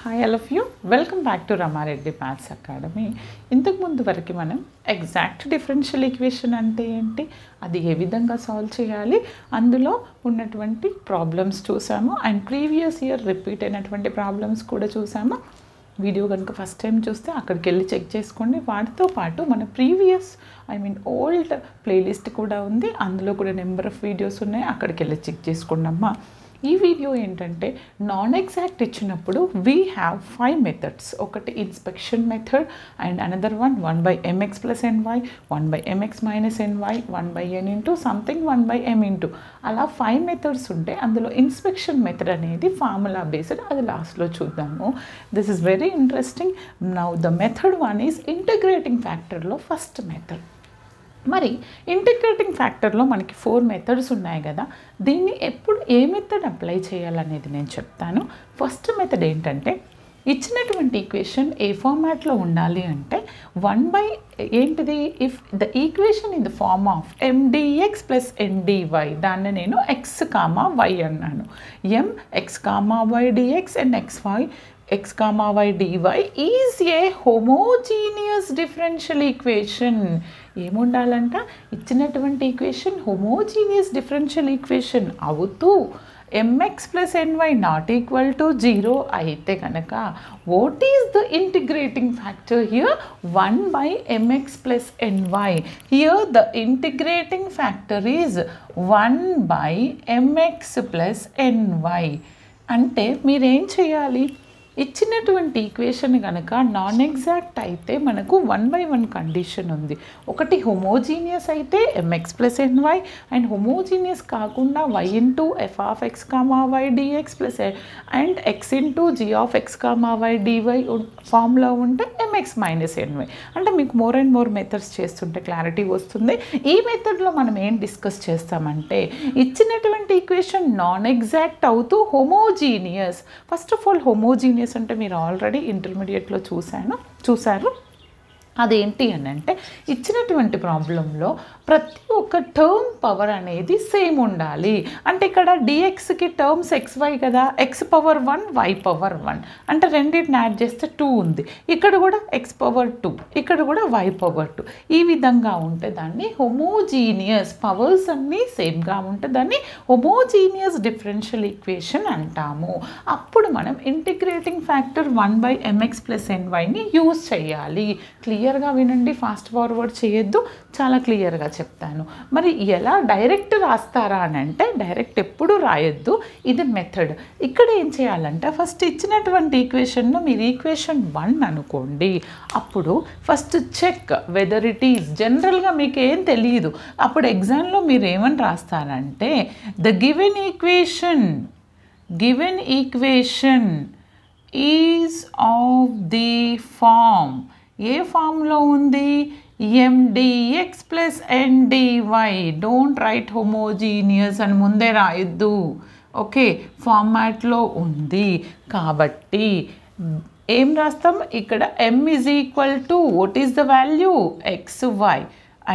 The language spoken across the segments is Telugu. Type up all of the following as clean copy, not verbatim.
Hi all of you welcome back to Rama Reddy maths academy. ఇంతకు ముందు వరకు మనం ఎగ్జాక్ట్ డిఫరెన్షియల్ ఈక్వేషన్ అంటే ఏంటి, అది ఏ విధంగా సాల్వ్ చేయాలి, అందులో ఉన్నటువంటి ప్రాబ్లమ్స్ చూసాము అండ్ ప్రీవియస్ ఇయర్ రిపీట్ అయినటువంటి ప్రాబ్లమ్స్ కూడా చూసాము. వీడియో కనుక ఫస్ట్ టైం చూస్తే అక్కడికి వెళ్ళి చెక్ చేసుకోండి. వాటితో పాటు మన ప్రీవియస్ ఓల్డ్ ప్లేలిస్ట్ కూడా ఉంది, అందులో కూడా నెంబర్ ఆఫ్ వీడియోస్ ఉన్నాయి, అక్కడికి వెళ్ళి చెక్ చేసుకోండి అమ్మా. ఈ వీడియో ఏంటంటే నాన్ ఎగ్జాక్ట్ ఇచ్చినప్పుడు వీ హ్యావ్ 5 మెథడ్స్. ఒకటి inspection method and another one 1/mx + ny, 1/mx - ny, 1/n into something 1/m into అలా 5 మెథడ్స్ ఉంటాయి. అందులో ఇన్స్పెక్షన్ మెథడ్ అనేది ఫార్ములా బేస్డ్, అది లాస్ట్లో చూద్దాము. This is very interesting. Now the method 1 is integrating ఫ్యాక్టర్లో ఫస్ట్ మెథడ్. మరి ఇంటిగ్రేటింగ్ ఫ్యాక్టర్లో మనకి 4 మెథడ్స్ ఉన్నాయి కదా, దీన్ని ఎప్పుడు ఏ మెథడ్ అప్లై చేయాలనేది నేను చెప్తాను. ఫస్ట్ మెథడ్ ఏంటంటే, ఇచ్చినటువంటి ఈక్వేషన్ ఏ ఫార్మాట్లో ఉండాలి అంటే ఏంటిది, if the equation in the form of mdx + ndy, దాన్ని నేను x, y అన్నాను. mx, y dx and x, y dy is a homogeneous differential equation. ఏముండాలంట, ఇచ్చినటువంటి ఈక్వేషన్ హోమోజీనియస్ డిఫరెన్షియల్ ఈక్వేషన్ అవుతూ mx + ny ≠ 0 అయితే కనుక what is the integrating factor here? 1/mx + ny. Here the integrating factor is 1/mx + ny. అంటే మీరేం చేయాలి, ఇచ్చినటువంటి ఈక్వేషన్ కనుక నాన్ ఎగ్జాక్ట్ అయితే మనకు 1/1 కండిషన్ ఉంది. ఒకటి హోమోజీనియస్ అయితే mx + ny అండ్ హోమోజీనియస్ కాకుండా y into f(x, y dx) and x into g(x, y dy) ఫామ్లో ఉంటే mx - ny. అంటే మీకు మోర్ అండ్ మోర్ మెథడ్స్ చేస్తుంటే క్లారిటీ వస్తుంది. ఈ మెథడ్లో మనం ఏం డిస్కస్ చేస్తామంటే, ఇచ్చినటువంటి ఈక్వేషన్ నాన్ ఎగ్జాక్ట్ అవుతూ homogeneous. First of all homogeneous అంటే మీరు ఆల్రెడీ ఇంటర్మీడియట్లో చూసారు. అదేంటి అని అంటే, ఇచ్చినటువంటి ప్రాబ్లంలో ప్రతి ఒక్క టర్మ్ పవర్ అనేది సేమ్ ఉండాలి. అంటే ఇక్కడ dxకి టర్మ్స్ xy కదా, x⁻1 y⁻1 అంటే రెండింటిని యాడ్ చేస్తే 2 ఉంది. ఇక్కడ కూడా x⁻2, ఇక్కడ కూడా y⁻2. ఈ విధంగా ఉంటే దాన్ని హోమోజీనియస్, పవర్స్ అన్నీ సేమ్గా ఉంటే దాన్ని హోమోజీనియస్ డిఫరెన్షియల్ ఈక్వేషన్ అంటాము. అప్పుడు మనం ఇంటిగ్రేటింగ్ ఫ్యాక్టర్ 1/mx + nyని యూజ్ చేయాలి. క్లియర్గా వినండి, ఫాస్ట్ ఫార్వర్డ్ చేయొద్దు, చాలా క్లియర్గా చెప్తాను. మరి ఎలా డైరెక్ట్ రాస్తారా అని అంటే, డైరెక్ట్ ఎప్పుడు రాయొద్దు, ఇది మెథడ్. ఇక్కడ ఏం చేయాలంటే, ఫస్ట్ ఇచ్చినటువంటి ఈక్వేషన్ను మీరు ఈక్వేషన్ 1 అనుకోండి. అప్పుడు first check whether it is, జనరల్గా మీకు ఏం తెలియదు, అప్పుడు ఎగ్జామ్లో మీరు ఏమని రాస్తారంటే, the given equation is of the form. ఏ ఫామ్లో ఉంది? mdx + ndy. Don't write homogeneous అని ముందే రాయొద్దు, ఓకే, ఫార్మాట్లో ఉంది కాబట్టి ఏం రాస్తాం ఇక్కడ? m = what is the value? xy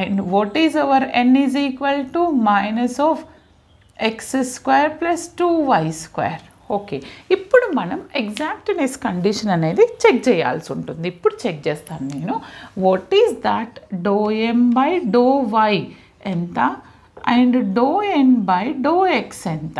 and what is our n = -(x² + 2y²). Okay, ఇప్పుడు మనం ఎగ్జాక్ట్నెస్ కండిషన్ అనేది చెక్ చేయాల్సి ఉంటుంది. ఇప్పుడు చెక్ చేస్తాను నేను. What is that? ∂m/∂y ఎంత అండ్ ∂n/∂x ఎంత?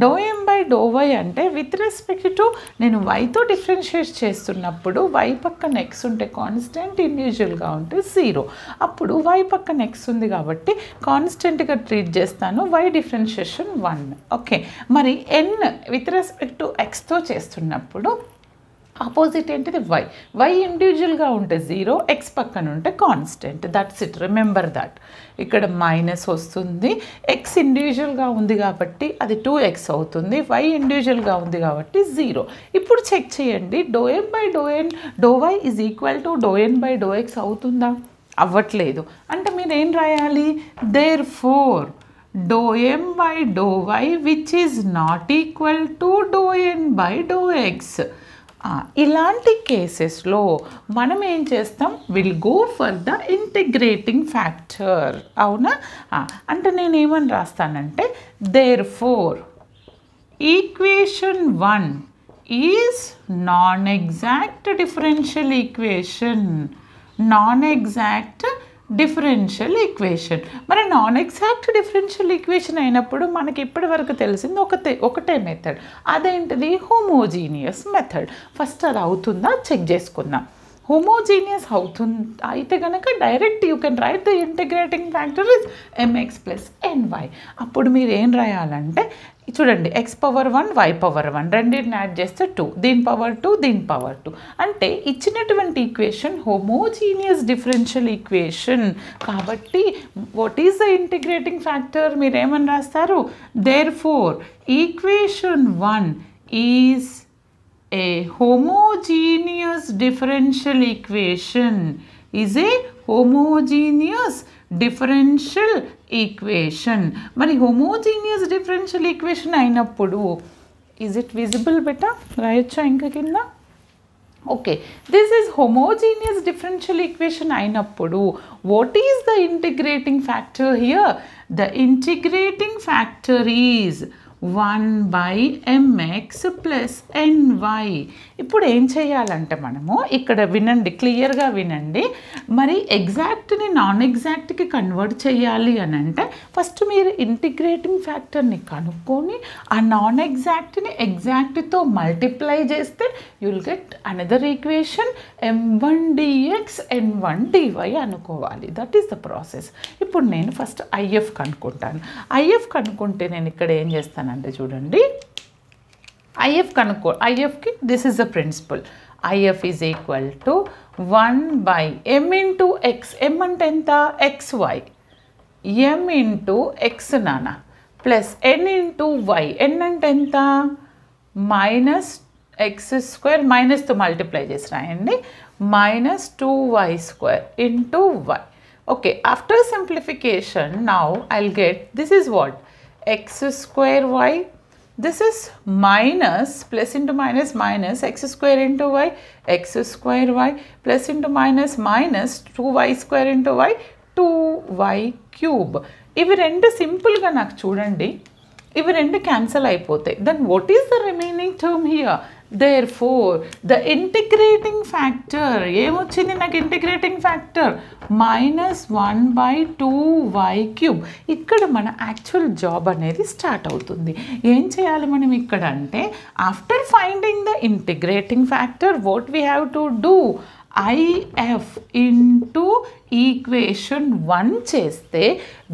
∂m/∂y అంటే విత్ రెస్పెక్ట్ టు నేను వైతో డిఫరెన్షియేట్ చేస్తున్నప్పుడు y పక్కన x ఉంటే కాన్స్టెంట్, ఇండివిజువల్గా ఉంటే 0. అప్పుడు y పక్కన x ఉంది కాబట్టి కాన్స్టెంట్గా ట్రీట్ చేస్తాను, y డిఫరెన్షియేషన్ 1. ఓకే, మరి n విత్ రెస్పెక్ట్ టు xతో చేస్తున్నప్పుడు ఆపోజిట్ ఏంటిది? y ఇండివిజువల్గా ఉంటే 0, x పక్కన ఉంటే constant. That's it, remember that. ఇక్కడ మైనస్ వస్తుంది, x ఇండివిజువల్గా ఉంది కాబట్టి అది 2x అవుతుంది, y ఇండివిజువల్గా ఉంది కాబట్టి 0. ఇప్పుడు చెక్ చేయండి, ∂m/∂y = ∂n/∂x అవుతుందా? అవ్వట్లేదు. అంటే మీరు ఏం రాయాలి? therefore ∂m/∂y which is not equal to ∂n/∂x. ఇలాంటి కేసెస్లో మనం ఏం చేస్తాం? Will go for the integrating factor. అవునా? అంటే నేను ఏమని రాస్తానంటే, therefore equation 1 is non exact differential equation. Non exact differential equation. మరి నాన్ ఎగ్జాక్ట్ డిఫరెన్షియల్ ఈక్వేషన్ అయినప్పుడు మనకి ఇప్పటి వరకు తెలిసింది ఒకటే మెథడ్. అదేంటిది? Homogeneous method. ఫస్ట్ అది అవుతుందా చెక్ చేసుకుందాం. హోమోజీనియస్ అయితే కనుక direct you can write the integrating factor is mx plus ny. అప్పుడు మీరు ఏం రాయాలంటే చూడండి, x పవర్ 1 y పవర్ 1 రెండింటిని యాడ్ చేస్తే 2, దీని పవర్ 2 దీని పవర్ 2. అంటే ఇచ్చినటువంటి ఈక్వేషన్ హోమోజీనియస్ డిఫరెన్షియల్ ఈక్వేషన్. కాబట్టి what is the integrating factor? మీరు ఏమని రాస్తారు? Therefore equation 1 is a homogeneous differential equation. Is a homogeneous differential equation. మరి homogeneous differential equation అయినప్పుడు is it visible బెటా? రాయొచ్చా ఇంకా కింద? Okay, this is homogeneous differential equation అయినప్పుడు what is the integrating factor here? The integrating factor is 1/mx plus ny. ఇప్పుడు ఏం చేయాలంటే మనము ఇక్కడ వినండి, క్లియర్గా వినండి. మరి ఎగ్జాక్ట్ని నాన్ ఎగ్జాక్ట్కి కన్వర్ట్ చేయాలి అని అంటే ఫస్ట్ మీరు ఇంటిగ్రేటింగ్ ఫ్యాక్టర్ని కనుక్కొని ఆ నాన్ ఎగ్జాక్ట్ని ఎగ్జాక్ట్తో మల్టిప్లై చేస్తే you will get another equation m1 dx n1 dy అనుకోవాలి. That is the process. ఇప్పుడు నేను ఫస్ట్ ఐఎఫ్ కనుక్కుంటాను. ఐఎఫ్ కనుక్కుంటే నేను ఇక్కడ ఏం చేస్తాను అంటే చూడండి, ఐఎఫ్కి this is the principle. IF is equal to 1/m into X. M అంటే ఎంత? xy. m ఇంటూ ఎక్స్ నాన్న plus n into Y. n అంటే ఎంత? మైనస్ ఎక్స్ స్క్వేర్, మైనస్తో మల్టిప్లై చేసి రాయండి, minus 2y² into Y. Okay, after simplification now I'll get this is what? x square y. This is minus plus into minus minus x square into y, x square y plus into minus minus 2y square into y, 2y cube. ఇవి రెండు సింపుల్గా నాకు చూడండి, ఇవి రెండు క్యాన్సల్ అయిపోతాయి. Then what is the remaining term here? Therefore the integrating factor ఏమొచ్చింది నాకు? Integrating factor -1/2y³. ఇక్కడ మన యాక్చువల్ జాబ్ అనేది స్టార్ట్ అవుతుంది. ఏం చేయాలి మనం ఇక్కడ అంటే after finding the integrating factor what we have to do? IF into equation 1 చేస్తే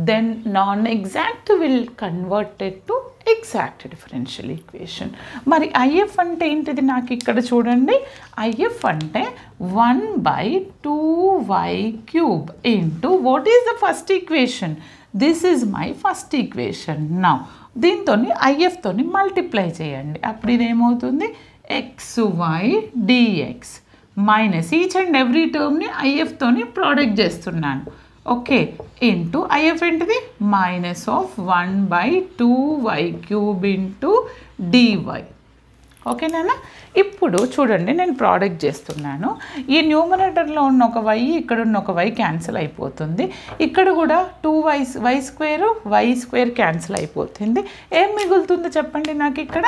then non exact will converted to exact differential equation. మరి ఐఎఫ్ అంటే ఏంటిది నాకు ఇక్కడ చూడండి, ఐఎఫ్ అంటే 1/2y³ into what is the first equation? This is my first equation. Now దీంతో ఐఎఫ్తోని మల్టిప్లై చేయండి. అప్పుడు ఇదేమవుతుంది? xy dx minus each and every టర్మ్ని ఐఎఫ్తోని ప్రోడక్ట్ చేస్తున్నాను. ఓకే, ఇంటూ ఐఎఫ్ ఏంటిది? Minus of 1/2y³ into dy. ఓకేనా? ఇప్పుడు చూడండి, నేను ప్రోడక్ట్ చేస్తున్నాను. ఈ న్యూమరేటర్లో ఉన్న ఒక y, ఇక్కడ ఉన్న ఒక y క్యాన్సిల్ అయిపోతుంది. ఇక్కడ కూడా 2y² క్యాన్సిల్ అయిపోతుంది. ఏం మిగులుతుందో చెప్పండి నాకు ఇక్కడ?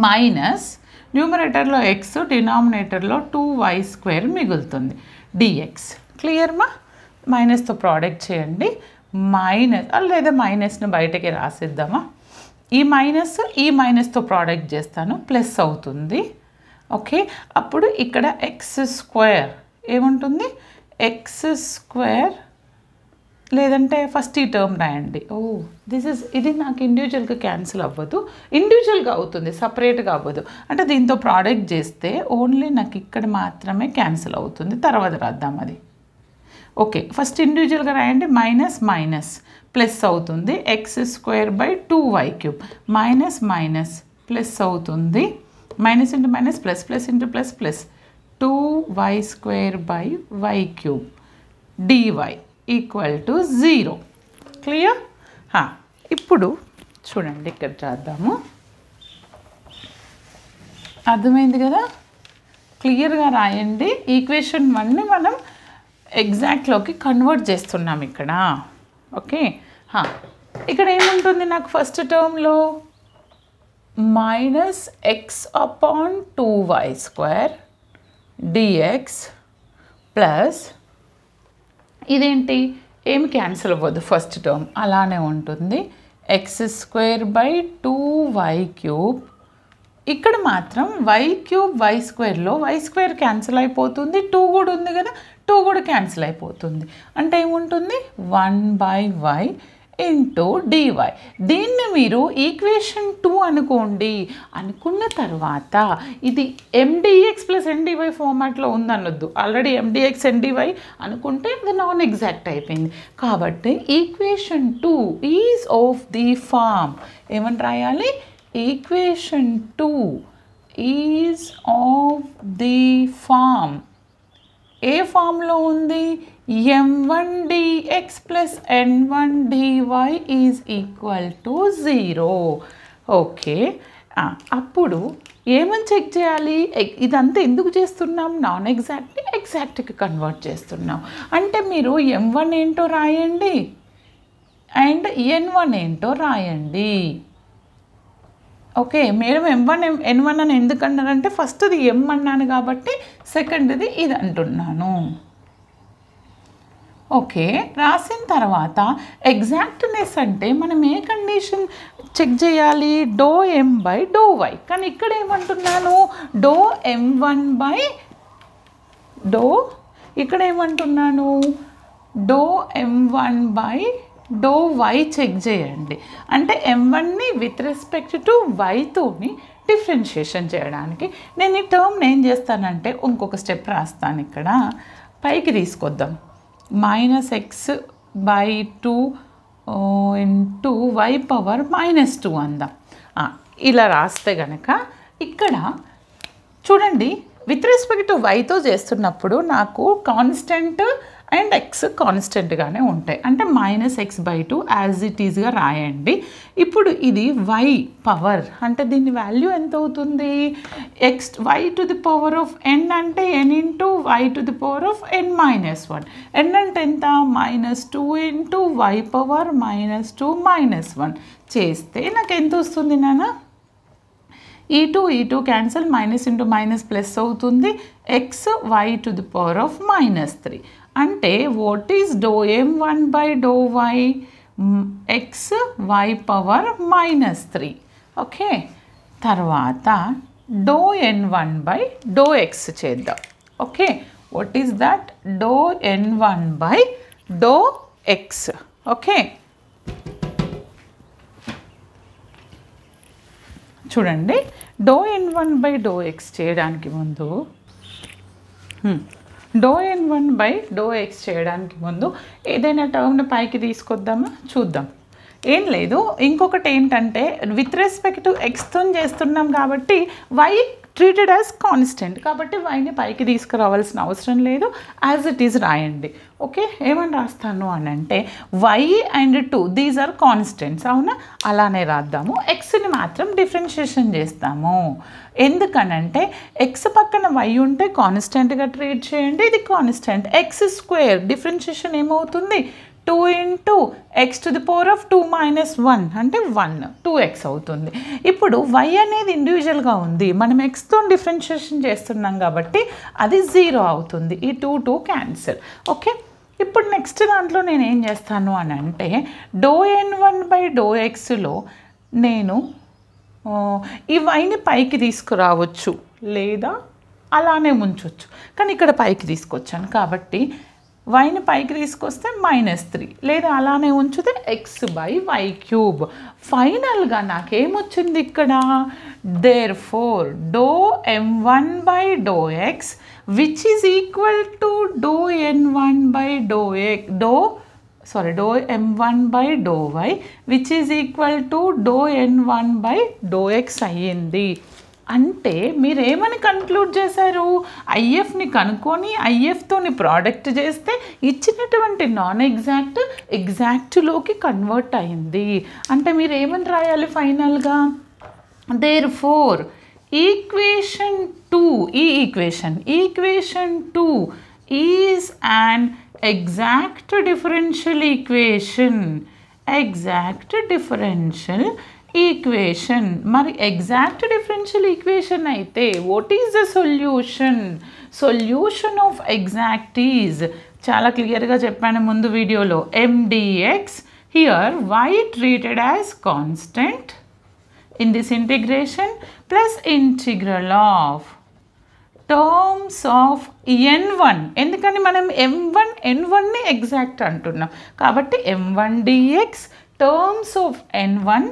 మైనస్ న్యూమరేటర్లో x, డినామినేటర్లో 2y² మిగులుతుంది dx. క్లియర్మా? మైనస్తో ప్రోడక్ట్ చేయండి. మైనస్ లేదా మైనస్ని బయటకి రాసిద్దామా? ఈ మైనస్తో ప్రోడక్ట్ చేస్తాను, ప్లస్ అవుతుంది. ఓకే, అప్పుడు ఇక్కడ x² ఏముంటుంది? x² లేదంటే ఫస్ట్ ఈ టర్మ్ రాయండి. ఇది నాకు ఇండివిజువల్గా క్యాన్సిల్ అవ్వదు, ఇండివిజువల్గా అవుతుంది, సపరేట్గా అవ్వదు. అంటే దీంతో ప్రోడక్ట్ చేస్తే ఓన్లీ నాకు ఇక్కడ మాత్రమే క్యాన్సిల్ అవుతుంది. తర్వాత రాద్దాం అది. ఓకే, ఫస్ట్ ఇండివిజువల్గా రాయండి. మైనస్ ప్లస్ అవుతుంది, x²/2y³ మైనస్ ప్లస్ అవుతుంది, minus into minus plus, plus into plus plus 2y²/y³ dy equal to 0. Clear? ఇప్పుడు చూడండి, ఇక్కడ చేద్దాము. అర్థమైంది కదా? క్లియర్గా రాయండి. ఈక్వేషన్ 1ని మనం ఎగ్జాక్ట్లోకి కన్వర్ట్ చేస్తున్నాం ఇక్కడ. ఓకే, ఇక్కడ ఏముంటుంది నాకు ఫస్ట్ టర్మ్లో? minus x upon 2y square dx plus ఇదేంటి ఏమి క్యాన్సిల్ అవ్వదు ఫస్ట్ టర్మ్ అలానే ఉంటుంది X square by 2y cube ఇక్కడ మాత్రం y cube y స్క్వేర్లో y square cancel అయిపోతుంది 2 కూడా ఉంది కదా 2 కూడా క్యాన్సిల్ అయిపోతుంది అంటే ఏముంటుంది 1/y ఇంటూ dy దీన్ని మీరు ఈక్వేషన్ 2 అనుకోండి అనుకున్న తర్వాత ఇది mdx ప్లస్ ndy ఫార్మాట్లో ఉందనొద్దు ఆల్రెడీ mdx ndy అనుకుంటే అది నాన్ ఎగ్జాక్ట్ అయిపోయింది కాబట్టి equation 2 is of the form ఏమని రాయాలి equation 2 is of the form ఏ ఫామ్లో ఉంది m1 dx plus n1 dy is equal to 0 okay అప్పుడు ఏమని చెక్ చేయాలి ఇదంతా ఎందుకు చేస్తున్నాం నాన్ ఎగ్జాక్ట్ని ఎగ్జాక్ట్కి కన్వర్ట్ చేస్తున్నాం అంటే మీరు m1 ఏంటో రాయండి అండ్ n1 ఏంటో రాయండి ఓకే మేడం n1 అని ఎందుకు అన్నారంటే ఫస్ట్ది m అన్నాను కాబట్టి సెకండ్ది ఇది అంటున్నాను ఓకే రాసిన తర్వాత ఎగ్జాక్ట్నెస్ అంటే మనం ఏ కండిషన్ చెక్ చేయాలి డో m బై డో y కానీ ఇక్కడ ఏమంటున్నాను డో m1 బై డో ఇక్కడ ఏమంటున్నాను డో m1 బై డో y చెక్ చేయండి అంటే m1ని విత్ రెస్పెక్ట్ టు y-తోని డిఫరెన్షియేషన్ చేయడానికి నేను ఈ టర్మ్ని ఏం చేస్తానంటే ఇంకొక స్టెప్ రాస్తాను ఇక్కడ పైకి తీసుకొద్దాం -x/2 ఇంటూ y పవర్ -2 అందాం ఇలా రాస్తే కనుక ఇక్కడ చూడండి విత్ రెస్పెక్ట్ టు వైతో చేస్తున్నప్పుడు నాకు కాన్స్టెంట్ అండ్ ఎక్స్ కాన్స్టెంట్గానే ఉంటాయి అంటే -x/2 యాజ్ ఇట్ ఈజ్గా రాయండి ఇప్పుడు ఇది y పవర్ అంటే దీని వాల్యూ ఎంత అవుతుంది y to the power of n అంటే n into y to the power of n-1 n అంటే ఎంత -2 ఇంటూ y పవర్ -2 -1 చేస్తే నాకు ఎంత వస్తుంది నాన్న e2 cancel minus into minus plus అవుతుంది x y to the power of -3 అంటే వాట్ ఈస్ డో m1 బై డో y x y power -3 okay తర్వాత డో n1 బై డో x చేద్దాం ఓకే వాట్ ఈస్ దట్ డో n1 బై డో x ఓకే చూడండి డో n1 బై డో x చేయడానికి ముందు డో n1 బై డో x చేయడానికి ముందు ఏదైనా టర్మ్ని పైకి తీసుకొద్దామా చూద్దాం ఏం లేదు ఇంకొకటి ఏంటంటే విత్ రెస్పెక్ట్ టు ఎక్స్తో చేస్తున్నాం కాబట్టి y ట్రీటెడ్ యాజ్ కాన్స్టెంట్ కాబట్టి వైని పైకి తీసుకురావాల్సిన అవసరం లేదు యాజ్ ఇట్ ఈజ్ రాయండి ఓకే ఏమని రాస్తాను అని అంటే y and 2 these are constants అవునా అలానే రాద్దాము ఎక్స్ని మాత్రం డిఫరెన్షియేషన్ చేస్తాము ఎందుకనంటే ఎక్స్ పక్కన y ఉంటే కాన్స్టెంట్గా ట్రీట్ చేయండి ఇది కాన్స్టెంట్ ఎక్స్ స్క్వేర్ డిఫరెన్షియేషన్ ఏమవుతుంది 2 into x to the power of 2 - 1 అంటే 1 2x అవుతుంది ఇప్పుడు y అనేది ఇండివిజువల్గా ఉంది మనం xతో డిఫరెన్షియేషన్ చేస్తున్నాం కాబట్టి అది 0 అవుతుంది ఈ 2 క్యాన్సిల్ ఓకే ఇప్పుడు నెక్స్ట్ దాంట్లో నేను ఏం చేస్తాను అని అంటే డో n1 బై డో ఎక్స్లో నేను ఈ వైని పైకి తీసుకురావచ్చు లేదా అలానే ఉంచవచ్చు కానీ ఇక్కడ పైకి తీసుకొచ్చాను కాబట్టి వైని పైకి తీసుకొస్తే -3 లేదా అలానే ఉంచితే x/y³ ఫైనల్గా నాకేమొచ్చింది ఇక్కడ దేర్ఫోర్ డో m1 బై డో x which is equal to డో n1 బై డో డో m1 బై డో y which is equal to డో n1 బై డో ఎక్స్ అయ్యింది అంటే మీరు ఏమని కన్క్లూడ్ చేశారు ఐఎఫ్ని కనుక్కొని ఐఎఫ్తోని ప్రోడక్ట్ చేస్తే ఇచ్చినటువంటి నాన్ ఎగ్జాక్ట్ ఎగ్జాక్ట్లోకి కన్వర్ట్ అయింది అంటే మీరు ఏమని రాయాలి ఫైనల్గా therefore equation 2 equation 2 is an exact differential equation equation. మరి ఎగ్జాక్ట్ డిఫరెన్షియల్ ఈక్వేషన్ అయితే what is the solution? Solution of exact is చాలా క్లియర్గా చెప్పాను ముందు వీడియోలో, mdx. Here y treated as constant in this integration plus integral of terms of n1. ఎందుకని మనం m1 n1ని ఎగ్జాక్ట్ అంటున్నాం కాబట్టి m1 dx terms of n1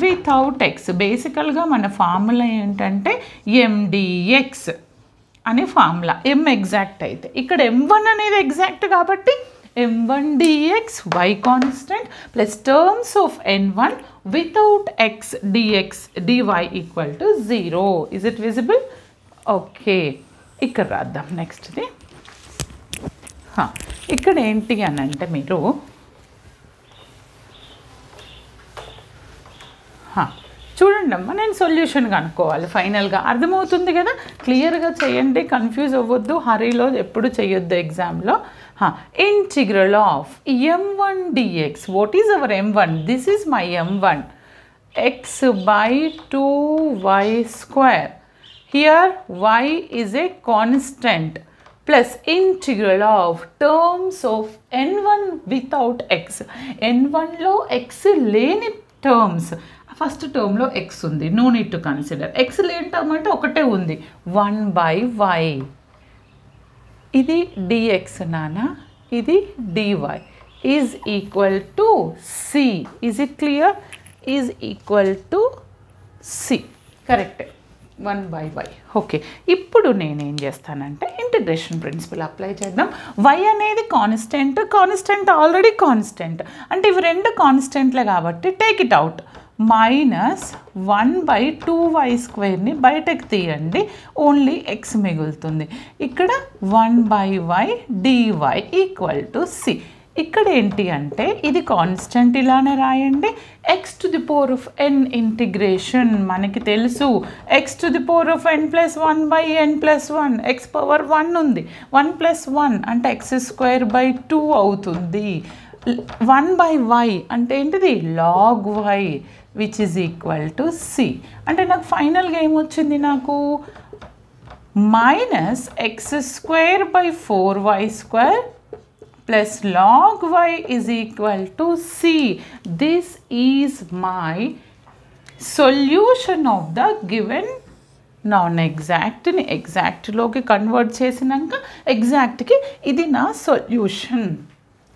without x. బేసికల్గా మన ఫార్ములా ఏంటంటే mdx అనే ఫార్ములా, m ఎగ్జాక్ట్ అయితే. ఇక్కడ m1 అనేది ఎగ్జాక్ట్ కాబట్టి m1 dx y constant plus terms of n1 without x dx dy equal to 0. Is it visible? Okay, ఇక్కడ రాద్దాం నెక్స్ట్ది. ఇక్కడ ఏంటి అని అంటే మీరు చూడండి అమ్మా, నేను సొల్యూషన్ కనుక్కోవాలి ఫైనల్గా. అర్థమవుతుంది కదా? క్లియర్గా చేయండి, కన్ఫ్యూజ్ అవ్వద్దు, హరీలో ఎప్పుడు చేయొద్దు ఎగ్జామ్లో. Integral of m1 dx. What is our m1? This is my m1, x by 2y square. Here y is a constant plus integral of terms of n1 without x. n1లో x లేని టర్మ్స్, ఫస్ట్ టర్మ్లో x ఉంది, no need to consider. x లేని టర్మ్ అంటే ఒకటే ఉంది, 1/y. ఇది dx నానా, ఇది dy is equal to c. Is it clear? Is equal to c. కరెక్టే, 1/y. ఓకే, ఇప్పుడు నేనేం చేస్తానంటే ఇంటిగ్రేషన్ ప్రిన్సిపల్ అప్లై చేద్దాం. y అనేది కాన్స్టెంట్, కాన్స్టెంట్ ఆల్రెడీ కాన్స్టెంట్ అంటే ఇవి రెండు కాన్స్టెంట్లే కాబట్టి take it out. Minus 1/2y స్క్వేర్ని బయటకు తీయండి, ఓన్లీ x మిగులుతుంది. ఇక్కడ 1/y dy equal to c. ఇక్కడ ఏంటి అంటే ఇది కాన్స్టెంట్, ఇలానే రాయండి. x⁴n ఇంటిగ్రేషన్ మనకి తెలుసు, x⁴n+1/n+1, x పవర్ 1 ఉంది, 1 + 1 అంటే x²/2 అవుతుంది. 1/y అంటే ఏంటిది? log y which is equal to c. అంటే నాకు ఫైనల్గా ఏమొచ్చింది? నాకు minus x²/4y² plus log y is equal to c. This is my solution of the given non-exactని ఎగ్జాక్ట్లోకి కన్వర్ట్ చేసినాక ఎగ్జాక్ట్కి ఇది నా సొల్యూషన్.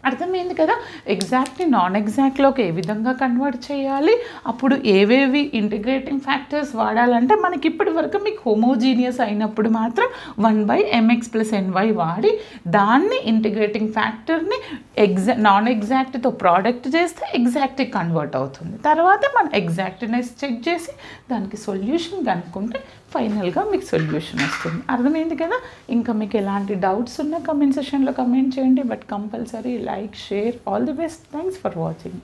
అర్థమైంది కదా? ఎగ్జాక్ట్ని నాన్ ఎగ్జాక్ట్లోకి ఏ విధంగా కన్వర్ట్ చేయాలి, అప్పుడు ఏవేవి ఇంటిగ్రేటింగ్ ఫ్యాక్టర్స్ వాడాలంటే మనకి ఇప్పటి వరకు మీకు హోమోజీనియస్ అయినప్పుడు మాత్రం 1/mx + ny వాడి దాన్ని ఇంటిగ్రేటింగ్ ఫ్యాక్టర్ని నాన్ ఎగ్జాక్ట్తో ప్రోడక్ట్ చేస్తే ఎగ్జాక్ట్కి కన్వర్ట్ అవుతుంది. తర్వాత మనం ఎగ్జాక్ట్నెస్ చెక్ చేసి దానికి సొల్యూషన్ కనుక్కుంటే ఫైనల్గా మీకు సొల్యూషన్ వస్తుంది. అర్థమైంది కదా? ఇంకా మీకు ఎలాంటి డౌట్స్ ఉన్నా కమెంట్ సెషన్లో కమెంట్ చేయండి. But compulsory like, share. All the best. Thanks for watching.